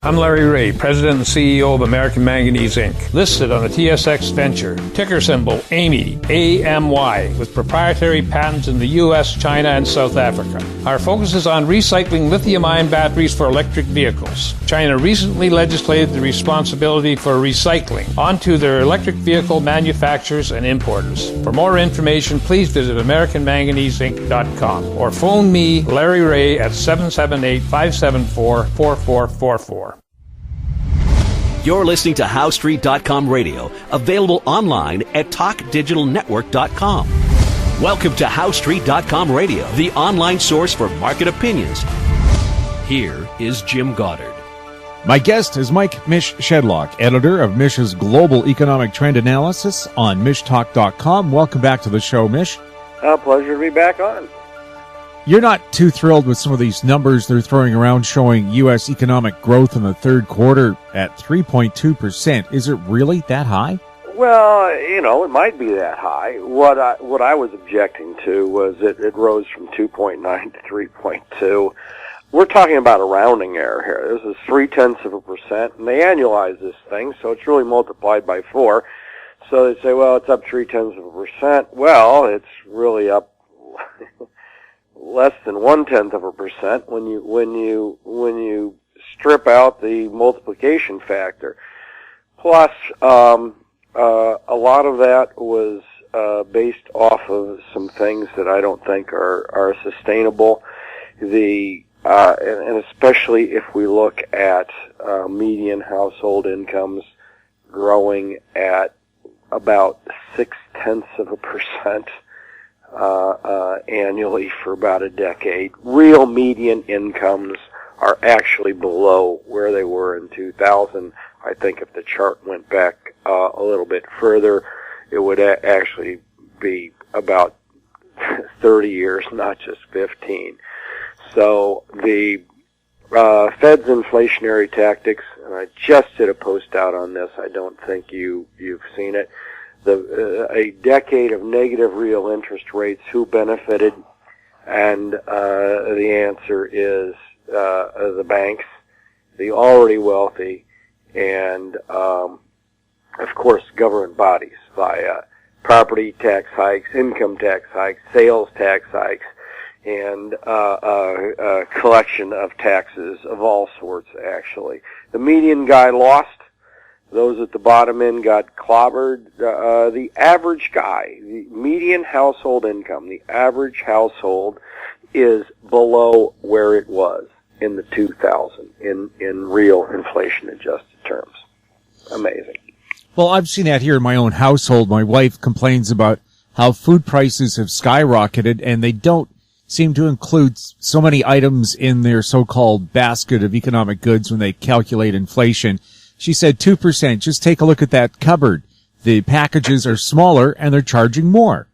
I'm Larry Ray, President and CEO of American Manganese, Inc., listed on the TSX Venture, ticker symbol AMY, A-M-Y, with proprietary patents in the U.S., China, and South Africa. Our focus is on recycling lithium-ion batteries for electric vehicles. China recently legislated the responsibility for recycling onto their electric vehicle manufacturers and importers. For more information, please visit AmericanManganeseInc.com or phone me, Larry Ray, at 778-574-4444. You're listening to HowStreet.com radio, available online at TalkDigitalNetwork.com. Welcome to HowStreet.com radio, the online source for market opinions. Here is Jim Goddard. My guest is Mish Shedlock, editor of Mish's Global Economic Trend Analysis on MishTalk.com. Welcome back to the show, Mish. Pleasure to be back on. You're not too thrilled with some of these numbers they're throwing around showing U.S. economic growth in the third quarter at 3.2%. Is it really that high? Well, it might be that high. What I was objecting to was it rose from 2.9 to 3.2. We're talking about a rounding error here. This is 0.3%, and they annualize this thing, so it's really multiplied by 4. So they say, well, it's up 0.3%. Well, it's really up less than 0.1% when you strip out the multiplication factor. Plus, a lot of that was based off of some things that I don't think are sustainable. And especially if we look at median household incomes growing at about 0.6% annually for about a decade. Real median incomes are actually below where they were in 2000. I think if the chart went back a little bit further, it would actually be about 30 years, not just 15. So the Fed's inflationary tactics, and I just did a post out on this. I don't think you've seen it. A decade of negative real interest rates, who benefited? And the answer is the banks, the already wealthy, and of course government bodies via property tax hikes, income tax hikes, sales tax hikes, and collection of taxes of all sorts, actually. The median guy lost. Those at the bottom end got clobbered. The average guy, the median household income, the average household is below where it was in the 2000 in real inflation-adjusted terms. Amazing. Well, I've seen that here in my own household. My wife complains about how food prices have skyrocketed, and they don't seem to include so many items in their so-called basket of economic goods when they calculate inflation. She said 2%. Just take a look at that cupboard. The packages are smaller and they're charging more.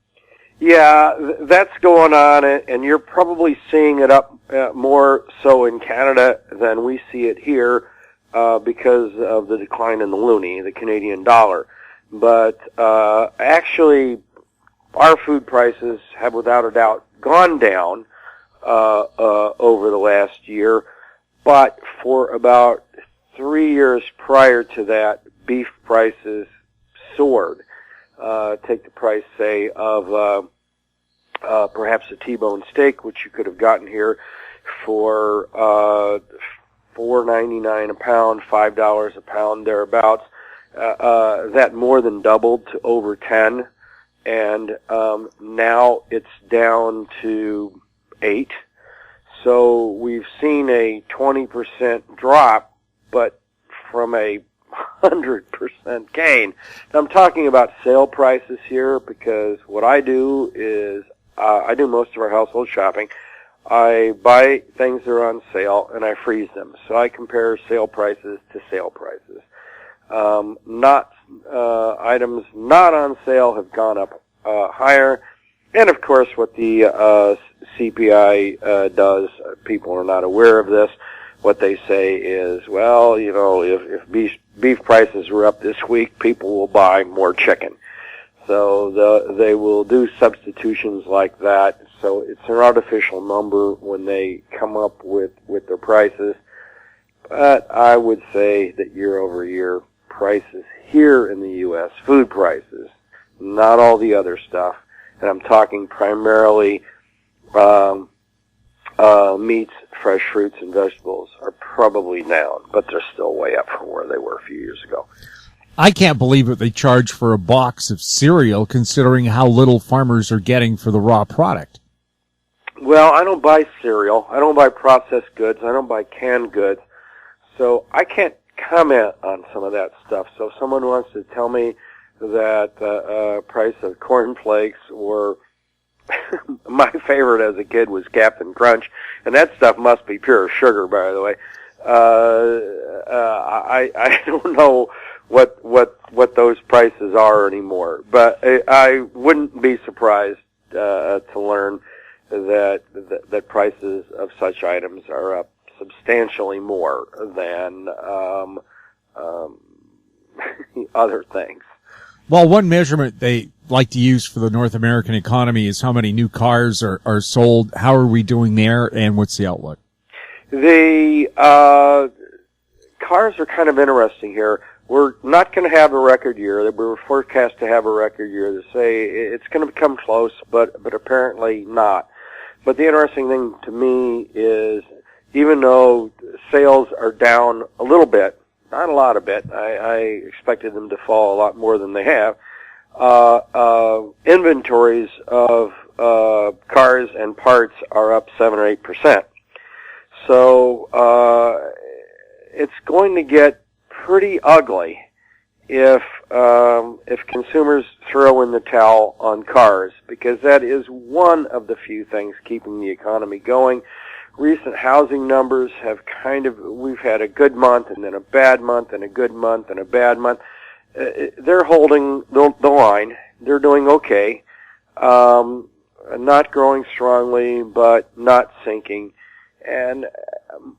Yeah, that's going on, and you're probably seeing it up more so in Canada than we see it here because of the decline in the loonie, the Canadian dollar. But actually, our food prices have without a doubt gone down over the last year, but for about 3 years prior to that, beef prices soared. Take the price, say, of perhaps a T-bone steak, which you could have gotten here for $4.99 a pound, $5 a pound, thereabouts. That more than doubled to over 10, and now it's down to 8. So we've seen a 20% drop, but from a 100% gain. Now, I'm talking about sale prices here because what I do is I do most of our household shopping. I buy things that are on sale and I freeze them. So I compare sale prices to sale prices. Items not on sale have gone up higher. And of course what the CPI does, people are not aware of this. What they say is, well, if beef prices are up this week, people will buy more chicken. So they will do substitutions like that. So it's an artificial number when they come up with their prices. But I would say that year over year, prices here in the U.S., food prices, not all the other stuff, and I'm talking primarily meats, fresh fruits, and vegetables, are probably down, but they're still way up from where they were a few years ago. I can't believe what they charge for a box of cereal, considering how little farmers are getting for the raw product. Well, I don't buy cereal. I don't buy processed goods. I don't buy canned goods. So I can't comment on some of that stuff. So if someone wants to tell me that the price of cornflakes or my favorite as a kid was Captain Crunch, and that stuff must be pure sugar, by the way. I don't know what those prices are anymore, but I wouldn't be surprised to learn that prices of such items are up substantially more than other things. Well, one measurement they like to use for the North American economy is how many new cars are sold. How are we doing there, and what's the outlook? The cars are kind of interesting here. We're not going to have a record year. We were forecast to have a record year. They say it's going to become close, but apparently not. But the interesting thing to me is, even though sales are down a little bit, not a lot of bit, I expected them to fall a lot more than they have, inventories of cars and parts are up 7 or 8%. So it's going to get pretty ugly if consumers throw in the towel on cars, because that is one of the few things keeping the economy going. Recent housing numbers have we've had a good month and then a bad month and a good month and a bad month. They're holding the line. They're doing okay. Not growing strongly, but not sinking. And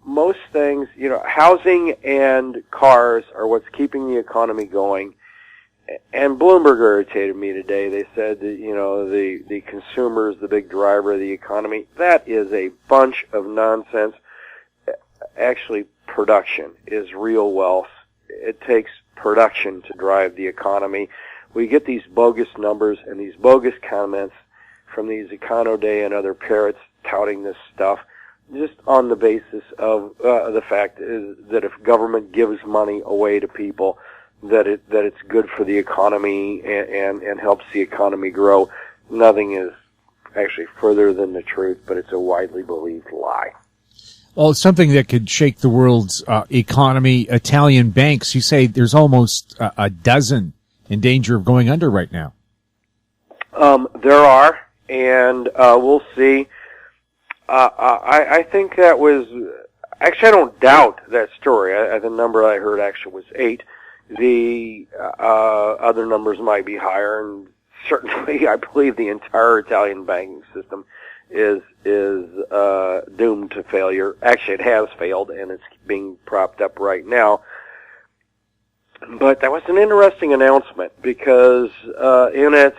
most things, housing and cars are what's keeping the economy going. And Bloomberg irritated me today. They said that, the consumer is the big driver of the economy. That is a bunch of nonsense. Actually, production is real wealth. It takes production to drive the economy. We get these bogus numbers and these bogus comments from these Econo Day and other parrots touting this stuff, just on the basis of the fact is that if government gives money away to people, that it's good for the economy and helps the economy grow. Nothing is actually further than the truth, but it's a widely believed lie. Well, it's something that could shake the world's economy. Italian banks, you say there's almost a dozen in danger of going under right now. There are, and we'll see. I think that was, actually I don't doubt that story. The number I heard actually was 8. The other numbers might be higher, and certainly I believe the entire Italian banking system is doomed to failure. Actually, it has failed, and it's being propped up right now. But that was an interesting announcement, because in it,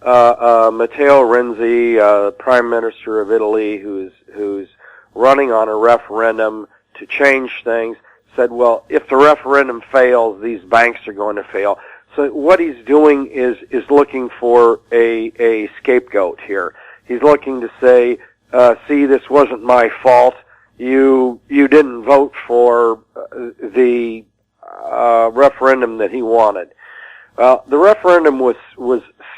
Matteo Renzi, Prime Minister of Italy, who's running on a referendum to change things, said, well, if the referendum fails, these banks are going to fail. So what he's doing is looking for a scapegoat here. He's looking to say, see, this wasn't my fault. You didn't vote for the referendum that he wanted. Well, the referendum was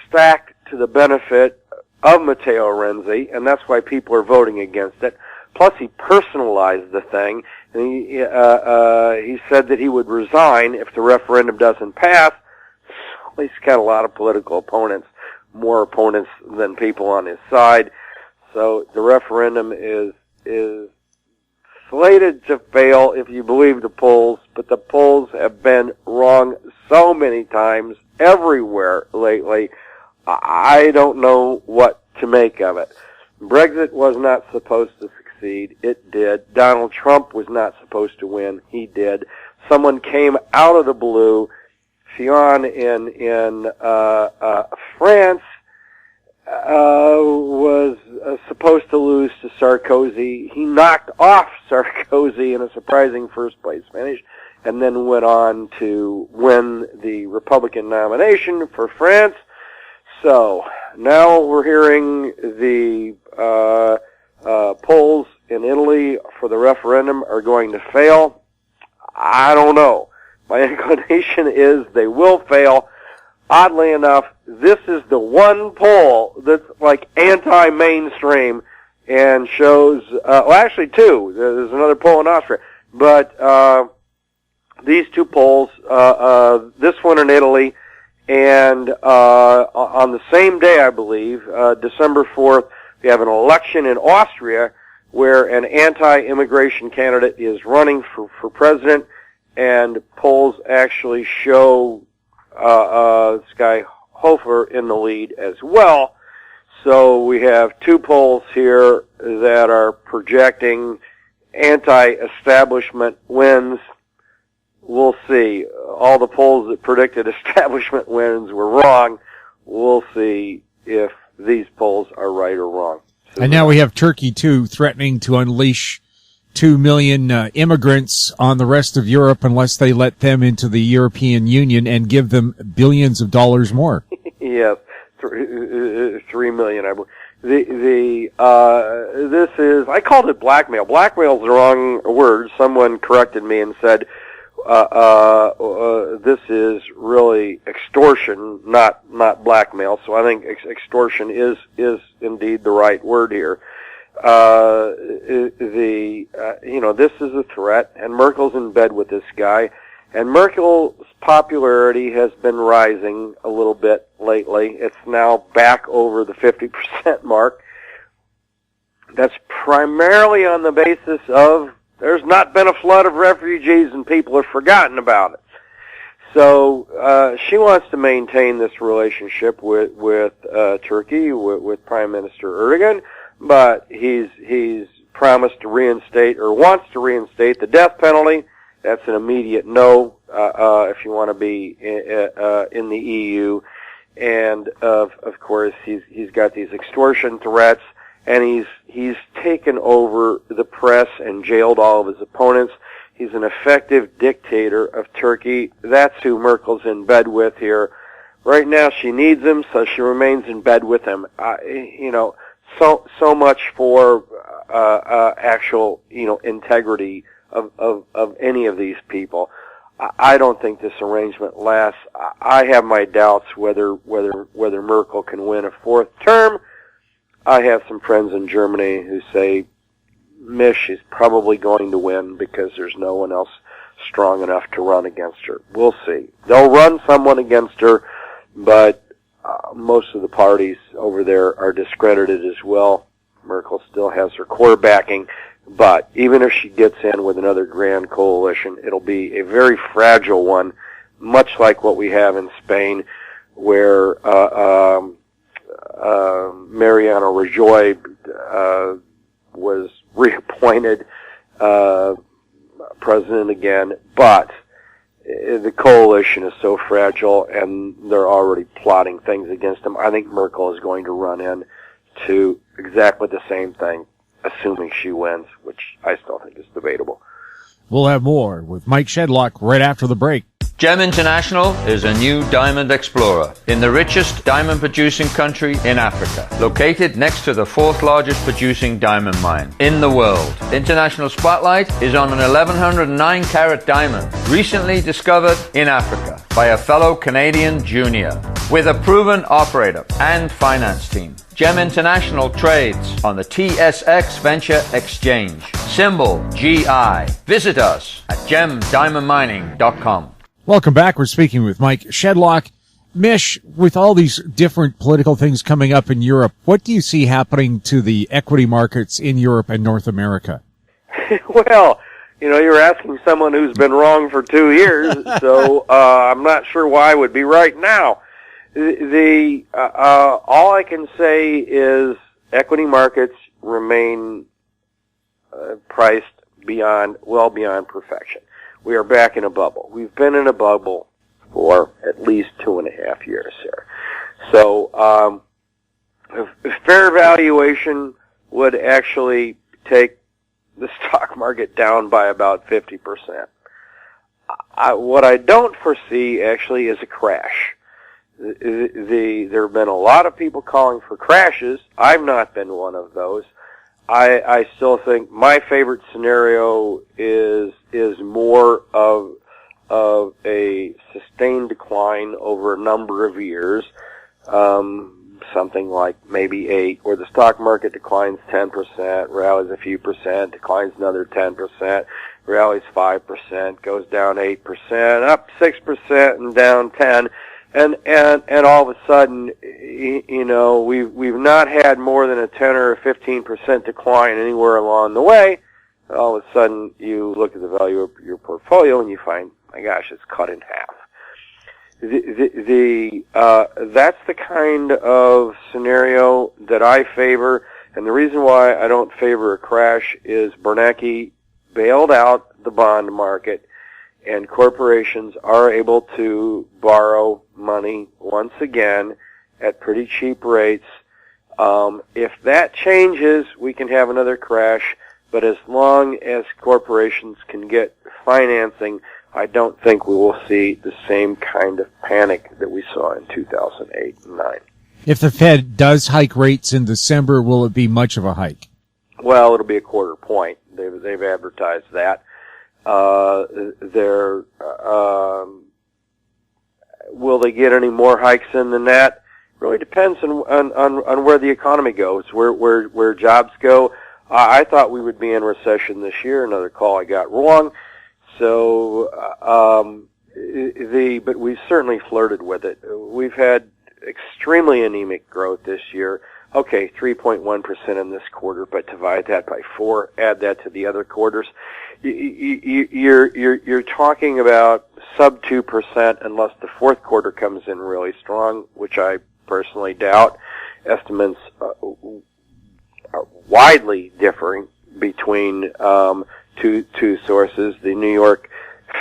stacked to the benefit of Matteo Renzi, and that's why people are voting against it. Plus, he personalized the thing, and he said that he would resign if the referendum doesn't pass. Well, he's got a lot of political opponents, more opponents than people on his side. So the referendum is slated to fail if you believe the polls, but the polls have been wrong so many times everywhere lately. I don't know what to make of it. Brexit was not supposed to succeed. It did. Donald Trump was not supposed to win. He did. Someone came out of the blue. Fillon in France was supposed to lose to Sarkozy. He knocked off Sarkozy in a surprising first-place finish, and then went on to win the Republican nomination for France. So now we're hearing the polls in Italy for the referendum are going to fail. I don't know. My inclination is they will fail. Oddly enough, this is the one poll that's like anti-mainstream and shows, well, actually two. There's another poll in Austria. But these two polls, this one in Italy, and on the same day, I believe, December 4th, we have an election in Austria where an anti-immigration candidate is running for president, and polls actually show this guy Hofer in the lead as well. So we have two polls here that are projecting anti-establishment wins. We'll see. All the polls that predicted establishment wins were wrong. We'll see if these polls are right or wrong. And now we have Turkey, too, threatening to unleash 2 million immigrants on the rest of Europe unless they let them into the European Union and give them billions of dollars more. Yes, 3 million, I believe. This is, I called it blackmail. Blackmail is the wrong word. Someone corrected me and said, this is really extortion, not blackmail. So I think extortion is indeed the right word here. This is a threat, and Merkel's in bed with this guy, and Merkel's popularity has been rising a little bit lately. It's now back over the 50% mark. That's primarily on the basis of there's not been a flood of refugees and people have forgotten about it. So she wants to maintain this relationship with Turkey, with Prime Minister Erdogan, but he's promised to reinstate or wants to reinstate the death penalty. That's an immediate no if you want to be in the EU. And of course he's got these extortion threats, and he's taken over the press and jailed all of his opponents. He's an effective dictator of Turkey. That's who Merkel's in bed with here. Right now she needs him, so she remains in bed with him. So much for actual integrity of any of these people. I don't think this arrangement lasts. I have my doubts whether Merkel can win a fourth term. I have some friends in Germany who say Mish is probably going to win because there's no one else strong enough to run against her. We'll see. They'll run someone against her, but most of the parties over there are discredited as well. Merkel still has her core backing, but even if she gets in with another grand coalition, it'll be a very fragile one, much like what we have in Spain, where Mariano Rajoy was reappointed president again, but the coalition is so fragile, and they're already plotting things against him. I think Merkel is going to run in to exactly the same thing, assuming she wins, which I still think is debatable. We'll have more with Mike Shedlock right after the break. Gem International is a new diamond explorer in the richest diamond-producing country in Africa, located next to the fourth largest producing diamond mine in the world. International Spotlight is on an 1109-carat diamond recently discovered in Africa by a fellow Canadian junior with a proven operator and finance team. Gem International trades on the TSX Venture Exchange, symbol GI. Visit us at gemdiamondmining.com. Welcome back. We're speaking with Mike Shedlock. Mish, with all these different political things coming up in Europe, what do you see happening to the equity markets in Europe and North America? Well, you're asking someone who's been wrong for 2 years, so I'm not sure why I would be right now. All I can say is equity markets remain priced well beyond perfection. We are back in a bubble. We've been in a bubble for at least 2.5 years here. So fair valuation would actually take the stock market down by about 50%. What I don't foresee actually is a crash. There have been a lot of people calling for crashes. I've not been one of those. I still think my favorite scenario is more of a sustained decline over a number of years, something like maybe 8, where the stock market declines 10%, rallies a few percent, declines another 10%, rallies 5%, goes down 8%, up 6%, and down 10%. And all of a sudden, we've not had more than a 10 or a 15% decline anywhere along the way. All of a sudden, you look at the value of your portfolio and you find, my gosh, it's cut in half. That's the kind of scenario that I favor, and the reason why I don't favor a crash is Bernanke bailed out the bond market, and corporations are able to borrow money once again at pretty cheap rates. If that changes, we can have another crash, but as long as corporations can get financing, I don't think we will see the same kind of panic that we saw in 2008 and 9. If the Fed does hike rates in December, will it be much of a hike? Well, it'll be a quarter point. They've advertised that. Will they get any more hikes in than that? Really depends on where the economy goes, where jobs go. I thought we would be in recession this year. Another call I got wrong. So, but we've certainly flirted with it. We've had extremely anemic growth this year. Okay, 3.1% in this quarter, but divide that by 4, add that to the other quarters. You're talking about sub 2% unless the fourth quarter comes in really strong, which I personally doubt. Estimates are widely differing between two sources. The New York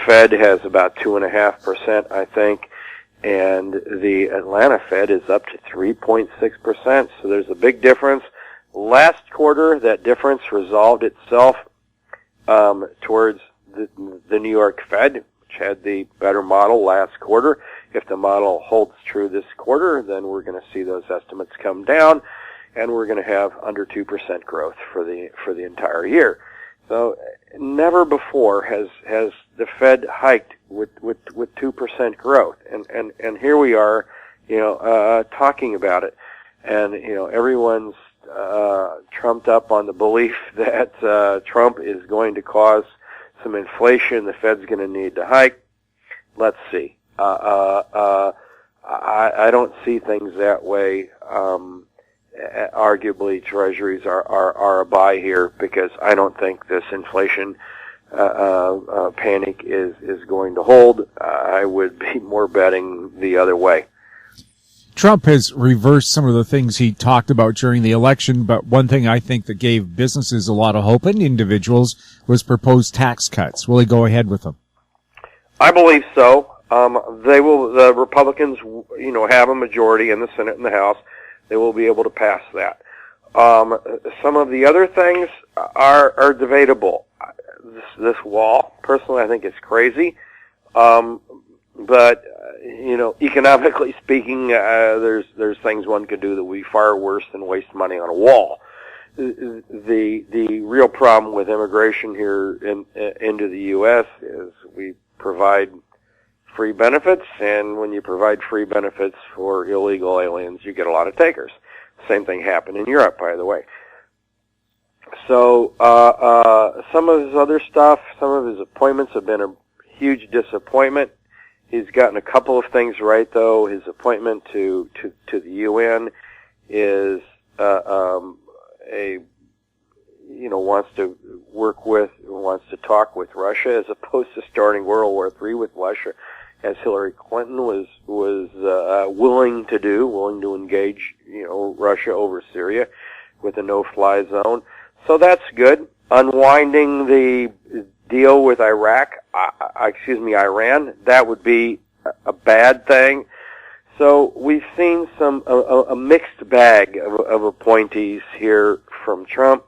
Fed has about 2.5%, I think, and the Atlanta Fed is up to 3.6%. So there's a big difference. Last quarter, that difference resolved itself towards the New York Fed, which had the better model last quarter. If the model holds true this quarter, then we're going to see those estimates come down, and we're going to have under 2% growth for the entire year. So never before has the Fed hiked with 2% growth, and here we are, talking about it, and everyone's trumped up on the belief that Trump is going to cause some inflation. The Fed's going to need to hike. Let's see. I don't see things that way. Arguably, treasuries are a buy here because I don't think this inflation panic is going to hold. I would be more betting the other way. Trump has reversed some of the things he talked about during the election, but one thing I think that gave businesses a lot of hope and individuals was proposed tax cuts. Will he go ahead with them? I believe so. They will. The Republicans, have a majority in the Senate and the House. They will be able to pass that. Some of the other things are debatable. This wall, personally, I think is crazy. But economically speaking, there's things one could do that would be far worse than waste money on a wall. The real problem with immigration here into the U.S. is we provide free benefits, and when you provide free benefits for illegal aliens, you get a lot of takers. Same thing happened in Europe, by the way. So some of his other stuff, some of his appointments have been a huge disappointment. He's gotten a couple of things right, though. His appointment to the UN is wants to talk with Russia as opposed to starting World War III with Russia, as Hillary Clinton was willing to engage Russia over Syria with a no-fly zone. So that's good. Unwinding the deal with Iran, that would be a bad thing. So we've seen a mixed bag of appointees here from Trump.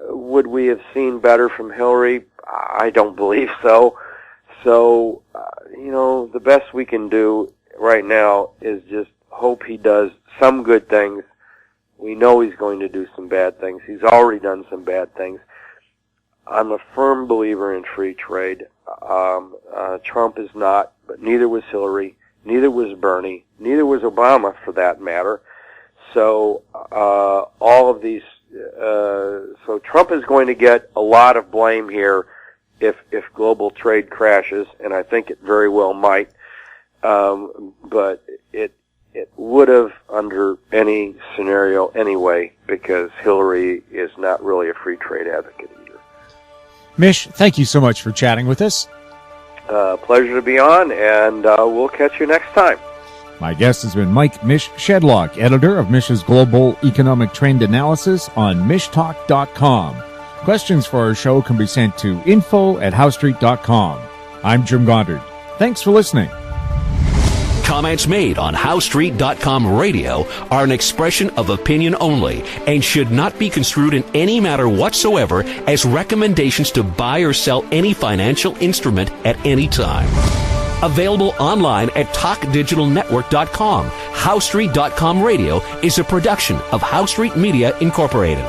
Would we have seen better from Hillary? I don't believe so. So, the best we can do right now is just hope he does some good things. We know he's going to do some bad things. He's already done some bad things. I'm a firm believer in free trade. Trump is not, but neither was Hillary, neither was Bernie, neither was Obama for that matter. So, all of these, so Trump is going to get a lot of blame here if global trade crashes, and I think it very well might. But it would have under any scenario anyway, because Hillary is not really a free trade advocate either. Mish, thank you so much for chatting with us. Pleasure to be on, and we'll catch you next time. My guest has been Mish Shedlock, editor of Mish's Global Economic Trend Analysis on mishtalk.com. Questions for our show can be sent to info@howstreet.com. I'm Jim Goddard. Thanks for listening. Comments made on HowStreet.com radio are an expression of opinion only and should not be construed in any matter whatsoever as recommendations to buy or sell any financial instrument at any time. Available online at TalkDigitalNetwork.com. HowStreet.com radio is a production of HowStreet Media Incorporated.